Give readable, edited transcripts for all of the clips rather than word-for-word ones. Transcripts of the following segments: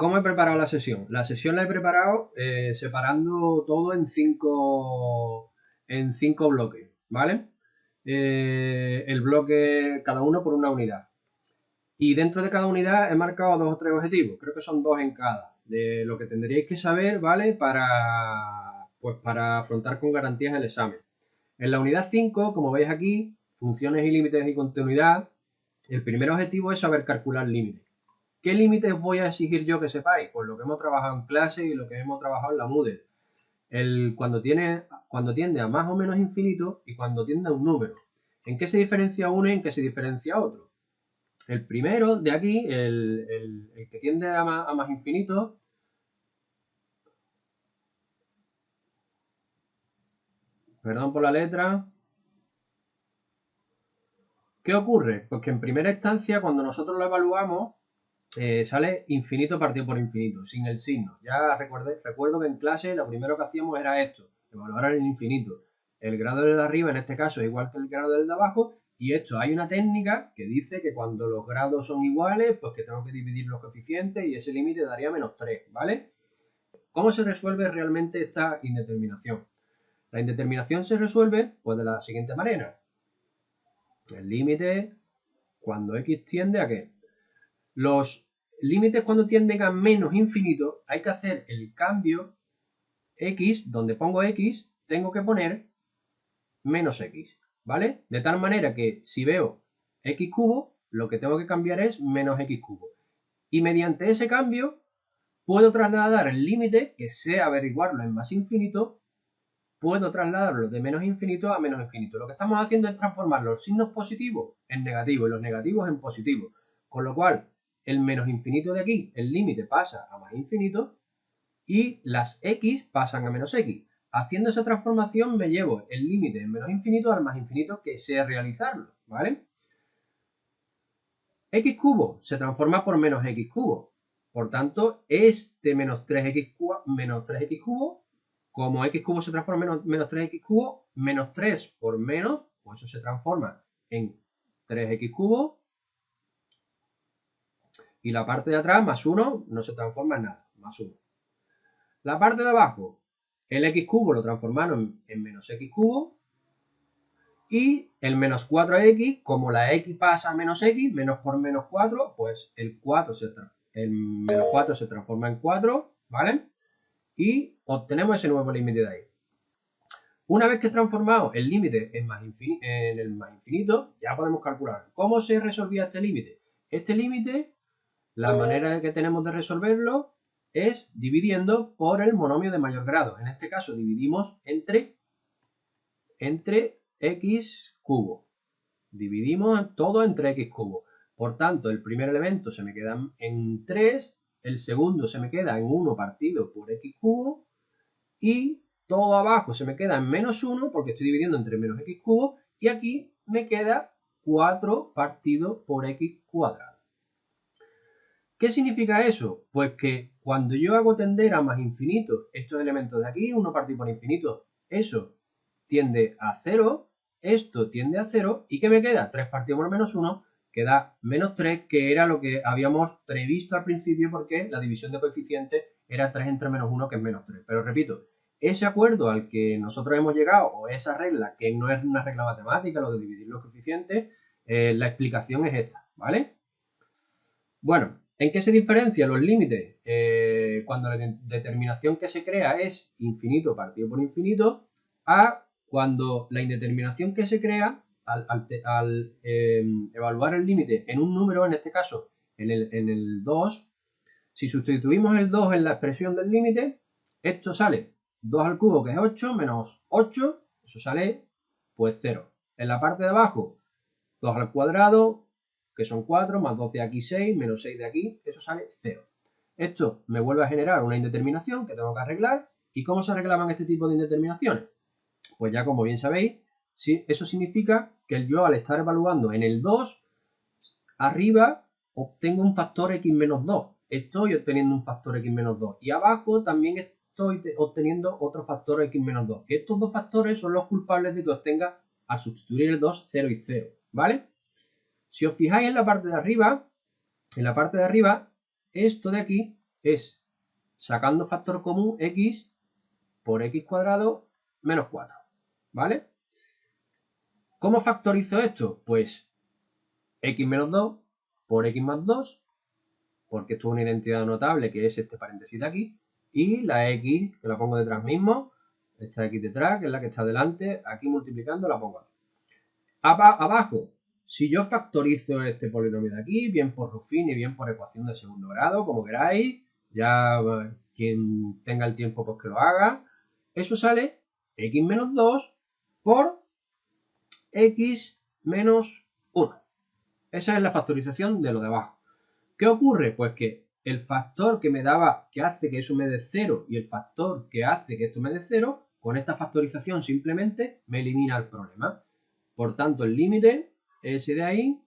¿Cómo he preparado la sesión? La sesión la he preparado separando todo en cinco bloques, ¿vale? El bloque, cada uno por una unidad. Y dentro de cada unidad he marcado 2 o 3 objetivos, creo que son 2 en cada, de lo que tendríais que saber, ¿vale? Para afrontar con garantías el examen. En la unidad 5, como veis aquí, funciones y límites y continuidad, el primer objetivo es saber calcular límites. ¿Qué límites voy a exigir yo que sepáis? Pues lo que hemos trabajado en clase y lo que hemos trabajado en la Moodle. Cuando tiende a más o menos infinito y cuando tiende a un número. ¿En qué se diferencia uno y en qué se diferencia otro? El primero de aquí, el que tiende a más infinito, perdón por la letra. ¿Qué ocurre? Pues que en primera instancia, cuando nosotros lo evaluamos, sale infinito partido por infinito, sin el signo. Ya recuerdo que en clase lo primero que hacíamos era esto, evaluar el infinito. El grado del de arriba en este caso es igual que el grado del de abajo, y esto hay una técnica que dice que cuando los grados son iguales, pues que tengo que dividir los coeficientes y ese límite daría menos 3, ¿vale? ¿Cómo se resuelve realmente esta indeterminación? La indeterminación se resuelve pues de la siguiente manera. El límite cuando x tiende a ¿qué? Los límites cuando tienden a menos infinito hay que hacer el cambio x, donde pongo x, tengo que poner menos x, ¿vale? De tal manera que si veo x cubo, lo que tengo que cambiar es menos x cubo. Y mediante ese cambio puedo trasladar el límite, que sé averiguarlo en más infinito, puedo trasladarlo de menos infinito a menos infinito. Lo que estamos haciendo es transformar los signos positivos en negativos y los negativos en positivos. Con lo cual, el menos infinito de aquí, el límite pasa a más infinito y las x pasan a menos x. Haciendo esa transformación me llevo el límite en menos infinito al más infinito que sé realizarlo, ¿vale? X cubo se transforma por menos x cubo. Por tanto, este menos 3x cubo, como x cubo se transforma en menos 3x cubo, menos 3 por menos, pues eso se transforma en 3x cubo. Y la parte de atrás, más 1, no se transforma en nada, más 1. La parte de abajo, el x cubo lo transformaron en menos x cubo. Y el menos 4x, como la x pasa a menos x, menos por menos 4, pues el menos 4 se transforma en 4, ¿vale? Y obtenemos ese nuevo límite de ahí. Una vez que he transformado el límite en el más infinito, ya podemos calcular. ¿Cómo se resolvía este límite? Este límite, la manera que tenemos de resolverlo es dividiendo por el monomio de mayor grado. En este caso dividimos entre x cubo. Dividimos todo entre x cubo. Por tanto, el primer elemento se me queda en 3, el segundo se me queda en 1 partido por x cubo y todo abajo se me queda en menos 1 porque estoy dividiendo entre menos x cubo y aquí me queda 4 partido por x cuadrado. ¿Qué significa eso? Pues que cuando yo hago tender a más infinito estos elementos de aquí, 1 partido por infinito, eso tiende a 0, esto tiende a 0, ¿y qué me queda? 3 partido por menos 1, que da menos 3, que era lo que habíamos previsto al principio porque la división de coeficientes era 3 entre menos 1, que es menos 3. Pero repito, ese acuerdo al que nosotros hemos llegado, o esa regla, que no es una regla matemática, lo de dividir los coeficientes, la explicación es esta, ¿vale? Bueno, ¿en qué se diferencian los límites? Cuando la determinación que se crea es infinito partido por infinito, a cuando la indeterminación que se crea al evaluar el límite en un número, en este caso en el 2, si sustituimos el 2 en la expresión del límite, esto sale 2 al cubo, que es 8, menos 8, eso sale pues 0. En la parte de abajo, 2 al cuadrado, que son 4, más 2 de aquí 6, menos 6 de aquí, eso sale 0. Esto me vuelve a generar una indeterminación que tengo que arreglar. ¿Y cómo se arreglaban este tipo de indeterminaciones? Pues ya como bien sabéis, eso significa que yo al estar evaluando en el 2, arriba obtengo un factor x menos 2. Estoy obteniendo un factor x menos 2. Y abajo también estoy obteniendo otro factor x menos 2. Que estos dos factores son los culpables de que obtenga, al sustituir el 2, 0 y 0. ¿Vale? Si os fijáis en la parte de arriba, esto de aquí es sacando factor común x por x cuadrado menos 4, ¿vale? ¿Cómo factorizo esto? Pues x menos 2 por x más 2, porque esto es una identidad notable que es este paréntesis de aquí, y la x, que la pongo detrás mismo, esta x detrás, que es la que está delante, aquí multiplicando la pongo aquí. Abajo, si yo factorizo este polinomio de aquí, bien por Ruffini, bien por ecuación de segundo grado, como queráis, ya quien tenga el tiempo pues que lo haga, eso sale x menos 2 por x menos 1. Esa es la factorización de lo de abajo. ¿Qué ocurre? Pues que el factor que me daba, que hace que eso me dé 0 y el factor que hace que esto me dé 0, con esta factorización simplemente me elimina el problema. Por tanto, el límite, ese de ahí,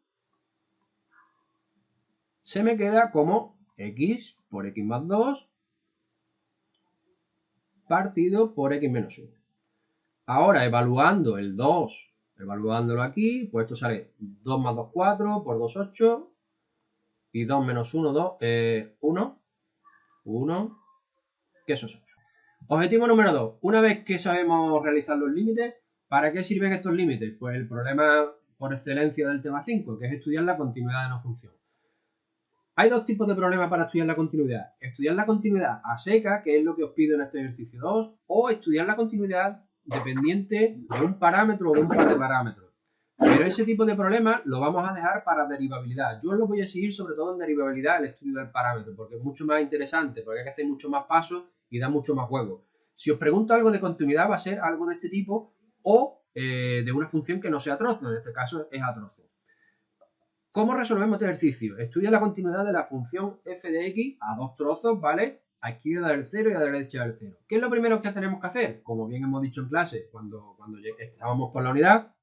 se me queda como x por x más 2 partido por x menos 1. Ahora, evaluando el 2, evaluándolo aquí, pues esto sale 2 más 2, 4, por 2, 8, y 2 menos 1, 2, 1, que eso es 8. Objetivo número 2. Una vez que sabemos realizar los límites, ¿para qué sirven estos límites? Pues el problema por excelencia del tema 5, que es estudiar la continuidad de una función. Hay dos tipos de problemas para estudiar la continuidad. Estudiar la continuidad a seca, que es lo que os pido en este ejercicio 2, o estudiar la continuidad dependiente de un parámetro o de un par de parámetros. Pero ese tipo de problemas lo vamos a dejar para derivabilidad. Yo os lo voy a exigir sobre todo en derivabilidad, el estudio del parámetro, porque es mucho más interesante, porque hay que hacer mucho más pasos y da mucho más juego. Si os pregunto algo de continuidad, va a ser algo de este tipo o de una función que no sea trozo, en este caso es a trozo. ¿Cómo resolvemos este ejercicio? Estudia la continuidad de la función f de x a dos trozos, ¿vale? A izquierda del 0 y a derecha del 0. ¿Qué es lo primero que tenemos que hacer? Como bien hemos dicho en clase, cuando estábamos por la unidad,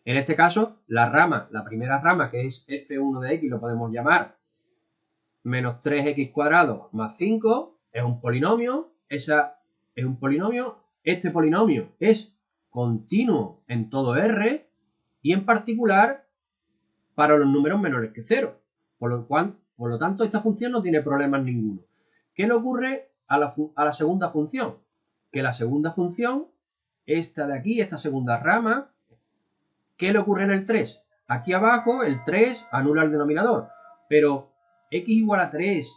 en este caso, la primera rama, que es f1 de x, lo podemos llamar menos 3x cuadrado más 5, es un polinomio, esa es un polinomio, este polinomio es continuo en todo R y en particular para los números menores que 0. Por lo tanto, esta función no tiene problemas ninguno. ¿Qué le ocurre a la segunda función? Que la segunda función, esta de aquí, esta segunda rama, ¿qué le ocurre en el 3? Aquí abajo el 3 anula el denominador, pero x igual a 3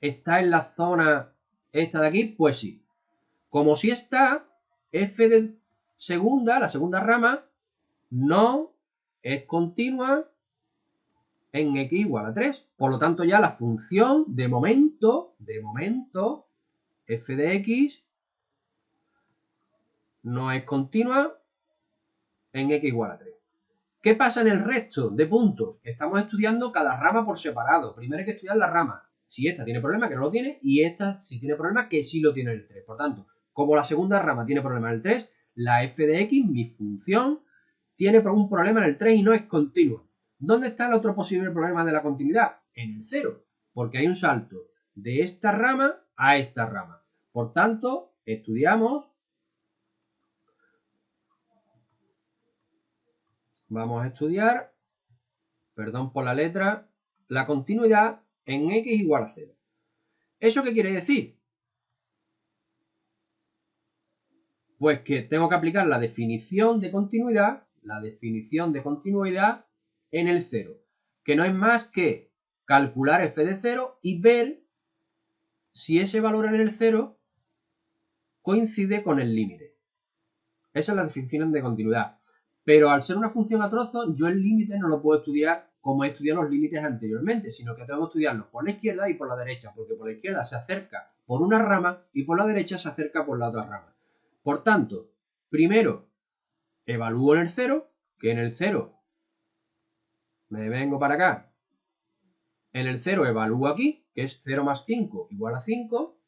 está en la zona esta de aquí, pues sí. Como si está, f de segunda, la segunda rama, no es continua en x igual a 3. Por lo tanto, ya la función de momento, f de x no es continua en x igual a 3. ¿Qué pasa en el resto de puntos? Estamos estudiando cada rama por separado. Primero hay que estudiar la rama. Si esta tiene problema, que no lo tiene, y esta si tiene problema, que sí lo tiene en el 3. Por tanto, como la segunda rama tiene problema en el 3, la f de x, mi función, tiene un problema en el 3 y no es continua. ¿Dónde está el otro posible problema de la continuidad? En el 0, porque hay un salto de esta rama a esta rama. Por tanto, estudiamos, vamos a estudiar, perdón por la letra, la continuidad en x igual a 0. ¿Eso qué quiere decir? Pues que tengo que aplicar la definición de continuidad en el 0, que no es más que calcular f de 0 y ver si ese valor en el 0 coincide con el límite. Esa es la definición de continuidad. Pero al ser una función a trozos, yo el límite no lo puedo estudiar como he estudiado los límites anteriormente, sino que tengo que estudiarlos por la izquierda y por la derecha, porque por la izquierda se acerca por una rama y por la derecha se acerca por la otra rama. Por tanto, primero evalúo en el 0, que en el 0 me vengo para acá. En el 0 evalúo aquí, que es 0 más 5 igual a 5.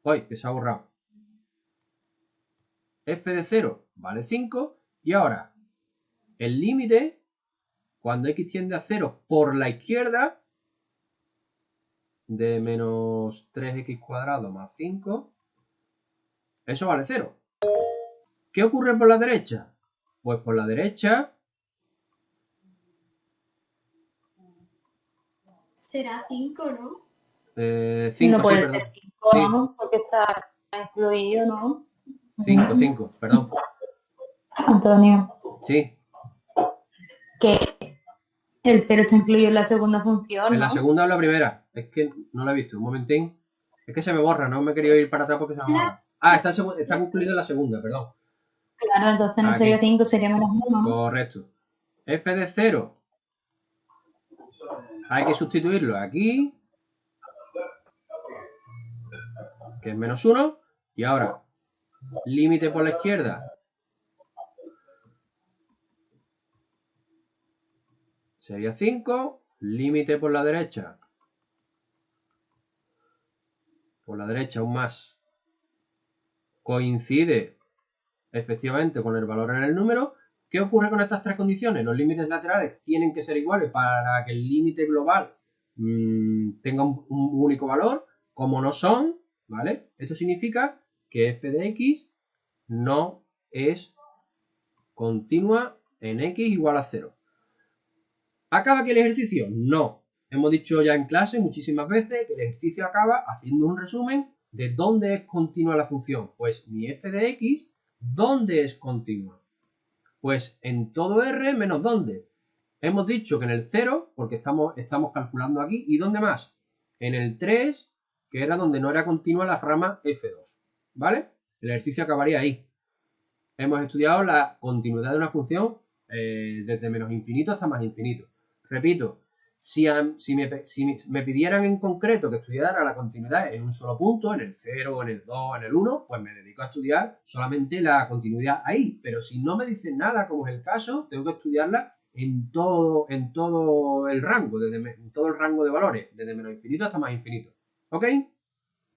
¡Ay, que se ha borrado! F de 0 vale 5. Y ahora, el límite, cuando x tiende a 0 por la izquierda, de menos 3x cuadrado más 5, eso vale 0. ¿Qué ocurre por la derecha? Pues por la derecha Será 5, ¿no? 5, No sí, puede perdón. ser 5, Sí, vamos, porque está incluido, ¿no? 5, 5, perdón. Antonio, Sí, que el 0 está incluido en la segunda función, en la ¿no? segunda o en la primera. Es que no la he visto, un momentín. Es que se me borra, no me he querido ir para atrás porque se me borra. Ah, está incluido en la segunda, perdón. Claro, entonces no sería Aquí, 5, sería menos 1, ¿no? correcto. F de 0. Hay que sustituirlo aquí, que es menos 1. Y ahora, límite por la izquierda sería 5. Límite por la derecha aún más. Coincide efectivamente con el valor en el número. ¿Qué ocurre con estas tres condiciones? Los límites laterales tienen que ser iguales para que el límite global tenga un único valor. Como no son, ¿vale? Esto significa que f de x no es continua en x igual a 0. ¿Acaba aquí el ejercicio? No. Hemos dicho ya en clase muchísimas veces que el ejercicio acaba haciendo un resumen de dónde es continua la función. Pues mi f de x, ¿dónde es continua? Pues en todo R menos dónde. Hemos dicho que en el 0, porque estamos calculando aquí. ¿Y dónde más? En el 3, que era donde no era continua la rama f2. ¿Vale? El ejercicio acabaría ahí. Hemos estudiado la continuidad de una función desde menos infinito hasta más infinito. Repito, si me pidieran en concreto que estudiara la continuidad en un solo punto, en el 0, en el 2, en el 1, pues me dedico a estudiar solamente la continuidad ahí. Pero si no me dicen nada, como es el caso, tengo que estudiarla en todo el rango, en todo el rango de valores, desde menos infinito hasta más infinito. ¿Ok?